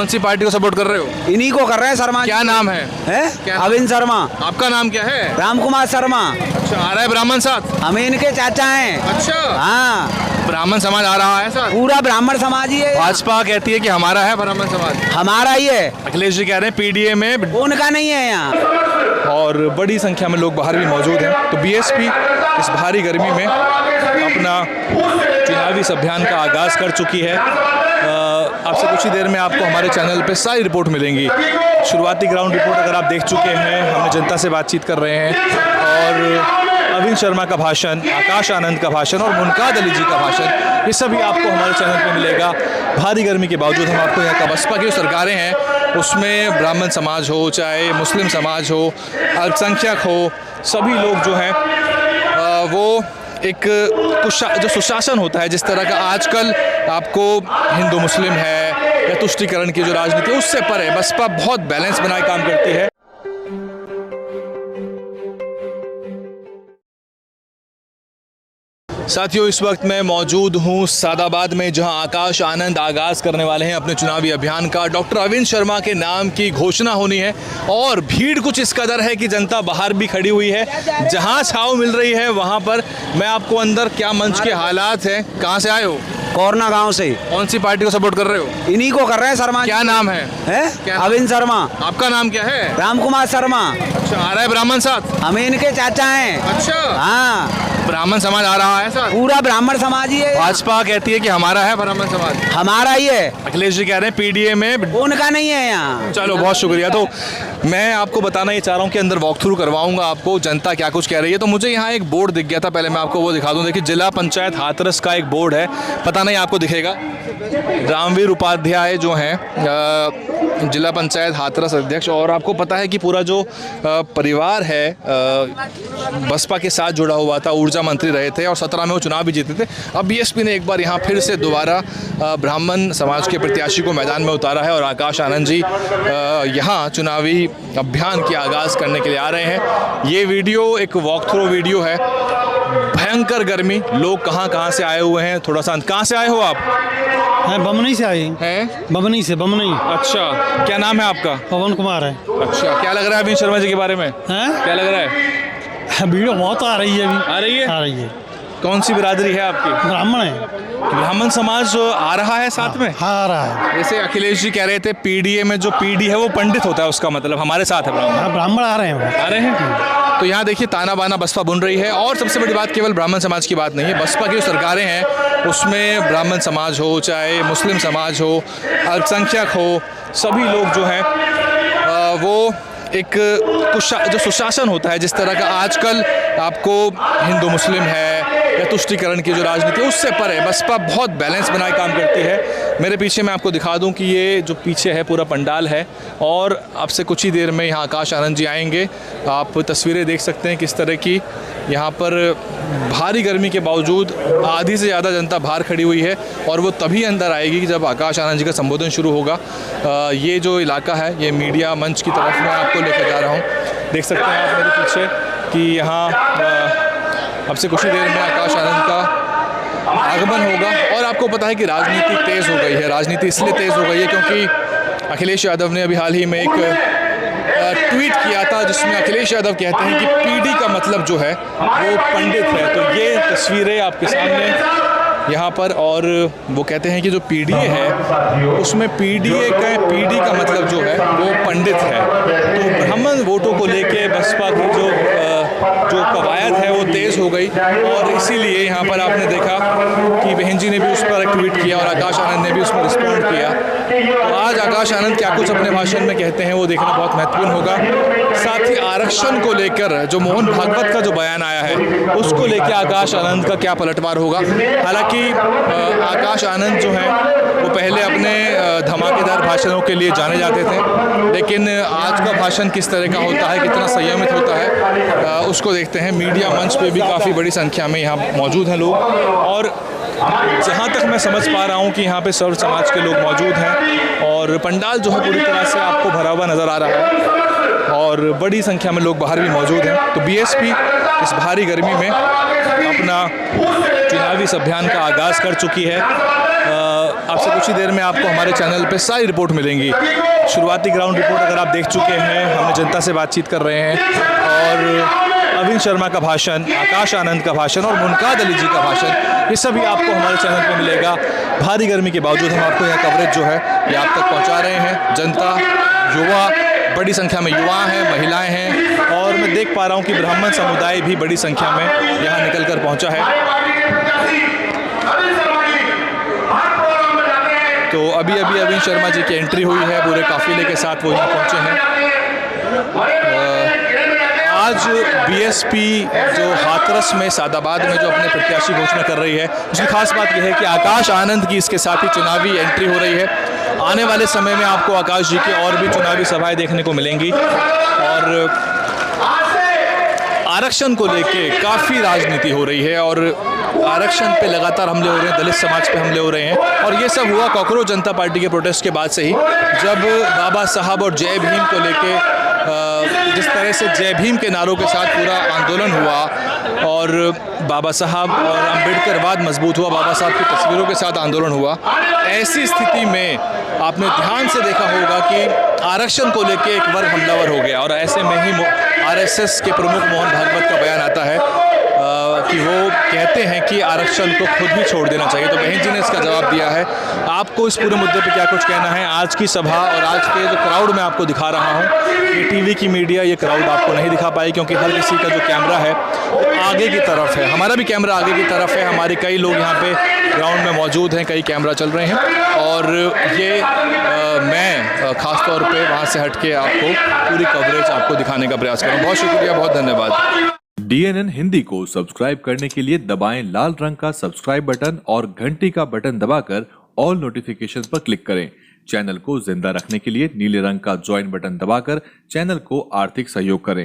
कौन सी पार्टी को सपोर्ट कर रहे हो? इन्हीं को कर रहे हैं शर्मा। क्या नाम है? है अविन शर्मा। आपका नाम क्या है? राम कुमार शर्मा। अच्छा, आ रहा है ब्राह्मण साथ? हम इनके चाचा हैं। अच्छा, हाँ, ब्राह्मण समाज आ रहा है साथ? पूरा ब्राह्मण समाज ही है। भाजपा कहती है कि हमारा है ब्राह्मण समाज। हमारा ही है, अखिलेश जी कह रहे हैं पीडीए में, उनका नहीं है यहाँ। और बड़ी संख्या में लोग बाहर भी मौजूद हैं। तो बीएसपी इस भारी गर्मी में अपना चुनावी अभियान का आगाज़ कर चुकी है। आपसे कुछ ही देर में आपको हमारे चैनल पे सारी रिपोर्ट मिलेंगी। शुरुआती ग्राउंड रिपोर्ट अगर आप देख चुके हैं, हम जनता से बातचीत कर रहे हैं और अविन शर्मा का भाषण, आकाश आनंद का भाषण और मुनकाद अली जी का भाषण, ये सभी आपको हमारे चैनल पे मिलेगा। भारी गर्मी के बावजूद हम आपको यहाँ का बसपा की जो सरकारें हैं उसमें ब्राह्मण समाज हो, चाहे मुस्लिम समाज हो, अल्पसंख्यक हो, सभी लोग जो हैं वो एक जो सुशासन होता है, जिस तरह का आजकल आपको हिंदू मुस्लिम है या तुष्टीकरण की जो राजनीति है उससे परे बसपा बहुत बैलेंस बनाए काम करती है। साथियों, इस वक्त मैं मौजूद हूँ सादाबाद में, जहां आकाश आनंद आगाज़ करने वाले हैं अपने चुनावी अभियान का। डॉक्टर अविन शर्मा के नाम की घोषणा होनी है और भीड़ कुछ इस कदर है कि जनता बाहर भी खड़ी हुई है। जहां छांव मिल रही है वहां पर मैं आपको अंदर क्या मंच के हालात हैं। कहां से आए हो? कोरना गांव से। कौन सी पार्टी को सपोर्ट कर रहे हो? इन्हीं को कर रहे हैं शर्मा। क्या नाम है? अविन शर्मा। आपका नाम क्या है? राम कुमार शर्मा। अच्छा, आ रहा है ब्राह्मण साथ? हम इनके चाचा हैं। अच्छा, हाँ, ब्राह्मण समाज आ रहा है साथ? पूरा ब्राह्मण समाज ही है। भाजपा कहती है कि हमारा है ब्राह्मण समाज। हमारा ही है, अखिलेश जी कह रहे हैं पीडीए में, उनका नहीं है यहाँ। चलो, बहुत शुक्रिया। तो मैं आपको बताना ये चाह रहा हूँ कि अंदर वॉक थ्रू करवाऊंगा आपको, जनता क्या कुछ कह रही है। तो मुझे यहाँ एक बोर्ड दिख गया था, पहले मैं आपको वो दिखा दूँ। देखिए, जिला पंचायत हाथरस का एक बोर्ड है, पता नहीं आपको दिखेगा। रामवीर उपाध्याय जो हैं जिला पंचायत हाथरस अध्यक्ष, और आपको पता है कि पूरा जो परिवार है बसपा के साथ जुड़ा हुआ था, ऊर्जा मंत्री रहे थे और 17 में वो चुनाव भी जीते थे। अब बीएसपी ने एक बार यहाँ फिर से दोबारा ब्राह्मण समाज के प्रत्याशी को मैदान में उतारा है और आकाश आनंद जी यहाँ चुनावी अभियान की आगाज़ करने के लिए आ रहे हैं। ये वीडियो एक वॉक थ्रू वीडियो है। भयंकर गर्मी, लोग कहाँ से आए हुए हैं, थोड़ा सा। कहाँ से आए हो आप? हैं बमनी से आए हैं? बमनी से। बमनी। अच्छा, क्या नाम है आपका? पवन कुमार है। अच्छा, क्या लग रहा है अविन शर्मा जी के बारे में? हैं? क्या लग रहा है? भीड़ बहुत आ रही है अभी। आ रही है? आ रही है। कौन सी बिरादरी है आपकी? ब्राह्मण है। ब्राह्मण समाज आ रहा है साथ में? हाँ, आ रहा है। जैसे अखिलेश जी कह रहे थे पीडीए में जो पीडी है वो पंडित होता है, उसका मतलब हमारे साथ है ब्राह्मण। हाँ, ब्राह्मण आ रहे हैं। आ रहे हैं। तो यहाँ देखिए, ताना बाना बसपा बुन रही है। और सबसे बड़ी बात, केवल ब्राह्मण समाज की बात नहीं है, बसपा की जो सरकारें हैं उसमें ब्राह्मण समाज हो, चाहे मुस्लिम समाज हो, अल्पसंख्यक हो, सभी लोग जो हैं वो एक जो सुशासन होता है, जिस तरह का आजकल आपको हिंदू मुस्लिम है या तुष्टीकरण की जो राजनीति है उससे परे बसपा बहुत बैलेंस बनाए काम करती है। मेरे पीछे मैं आपको दिखा दूं कि ये जो पीछे है पूरा पंडाल है और आपसे कुछ ही देर में यहाँ आकाश आनंद जी आएंगे। आप तस्वीरें देख सकते हैं किस तरह की यहाँ पर भारी गर्मी के बावजूद आधी से ज़्यादा जनता बाहर खड़ी हुई है और वो तभी अंदर आएगी कि जब आकाश आनंद जी का संबोधन शुरू होगा। ये जो इलाका है ये मीडिया मंच की तरफ मैं आपको लेकर जा रहा हूँ। देख सकते हैं आप मेरे पीछे कि यहाँ अब से कुछ ही देर में आकाश आनंद का आगमन होगा। और आपको पता है कि राजनीति तेज़ हो गई है। राजनीति इसलिए तेज़ हो गई है क्योंकि अखिलेश यादव ने अभी हाल ही में एक ट्वीट किया था जिसमें अखिलेश यादव कहते हैं कि पीडी का मतलब जो है वो पंडित है। तो ये तस्वीरें आपके सामने यहाँ पर, और वो कहते हैं कि जो पीडीए है उसमें पीडी का मतलब जो है वो पंडित है। तो ब्राह्मण वोटों को लेके बसपा की जो कवायद है वो तेज़ हो गई और इसीलिए यहाँ पर आपने देखा कि बहन जी ने भी उस पर एक ट्वीट किया और आकाश आनंद ने भी उस पर रिस्पॉन्ड किया। तो आज आकाश आनंद क्या कुछ अपने भाषण में कहते हैं वो देखना बहुत महत्वपूर्ण होगा। साथ ही आरक्षण को लेकर जो मोहन भागवत का जो बयान आया है उसको लेकर आकाश आनंद का क्या पलटवार होगा। हालांकि आकाश आनंद जो हैं वो पहले अपने धमाकेदार भाषणों के लिए जाने जाते थे, लेकिन आज का भाषण किस तरह का होता है, कितना संयमित होता है, उसको देखते हैं। मीडिया मंच पे भी काफ़ी बड़ी संख्या में यहाँ मौजूद हैं लोग और जहाँ तक मैं समझ पा रहा हूँ कि यहाँ पे सर्व समाज के लोग मौजूद हैं और पंडाल जो है पूरी तरह से आपको भरा हुआ नज़र आ रहा है और बड़ी संख्या में लोग बाहर भी मौजूद हैं। तो बीएसपी इस भारी गर्मी में अपना चुनावी अभियान का आगाज़ कर चुकी है। आपसे कुछ ही देर में आपको हमारे चैनल पे सारी रिपोर्ट मिलेंगी। शुरुआती ग्राउंड रिपोर्ट अगर आप देख चुके हैं, हमने जनता से बातचीत कर रहे हैं और अरविंद शर्मा का भाषण, आकाश आनंद का भाषण और मुनकाद अली जी का भाषण, ये सभी आपको हमारे चैनल पे मिलेगा। भारी गर्मी के बावजूद हम आपको यहाँ कवरेज जो है ये आप तक पहुँचा रहे हैं। जनता, युवा, बड़ी संख्या में युवा हैं, महिलाएं हैं और मैं देख पा रहा हूँ कि ब्राह्मण समुदाय भी बड़ी संख्या में यहाँ निकल कर पहुँचा है। तो अभी अरविंद शर्मा जी की एंट्री हुई है, पूरे काफिले के साथ वो यहाँ पहुँचे हैं। आज बीएसपी जो हाथरस में सादाबाद में जो अपने प्रत्याशी घोषणा कर रही है, उसकी खास बात यह है कि आकाश आनंद की इसके साथ ही चुनावी एंट्री हो रही है। आने वाले समय में आपको आकाश जी की और भी चुनावी सभाएं देखने को मिलेंगी और आरक्षण को लेके काफ़ी राजनीति हो रही है और आरक्षण पे लगातार हमले हो रहे हैं, दलित समाज पे हमले हो रहे हैं और ये सब हुआ कॉकरोच जनता पार्टी के प्रोटेस्ट के बाद से ही, जब बाबा साहब और जय भीम को लेके जिस तरह से जय भीम के नारों के साथ पूरा आंदोलन हुआ और बाबा साहब और अम्बेडकरवाद मजबूत हुआ, बाबा साहब की तस्वीरों के साथ आंदोलन हुआ। ऐसी स्थिति में आपने ध्यान से देखा होगा कि आरक्षण को लेके एक वर्ग हमलावर हो गया और ऐसे में ही आरएसएस के प्रमुख मोहन भागवत का बयान आता है कि वो कहते हैं कि आरक्षण को खुद ही छोड़ देना चाहिए। तो बहन जी ने इसका जवाब दिया है। आपको इस पूरे मुद्दे पे क्या कुछ कहना है? आज की सभा और आज के जो क्राउड मैं आपको दिखा रहा हूँ, ये टीवी की मीडिया ये क्राउड आपको नहीं दिखा पाई क्योंकि हर किसी का जो कैमरा है आगे की तरफ है। हमारा भी कैमरा आगे की तरफ है, हमारे कई लोग यहाँ पे ग्राउंड में मौजूद हैं, कई कैमरा चल रहे हैं और ये मैं ख़ास तौर पे वहाँ से हट के आपको पूरी कवरेज आपको दिखाने का प्रयास करूँ। बहुत शुक्रिया, बहुत धन्यवाद। DNN हिंदी को सब्सक्राइब करने के लिए दबाएं लाल रंग का सब्सक्राइब बटन और घंटी का बटन दबाकर ऑल नोटिफिकेशंस पर क्लिक करें। चैनल को जिंदा रखने के लिए नीले रंग का ज्वाइन बटन दबाकर चैनल को आर्थिक सहयोग करें।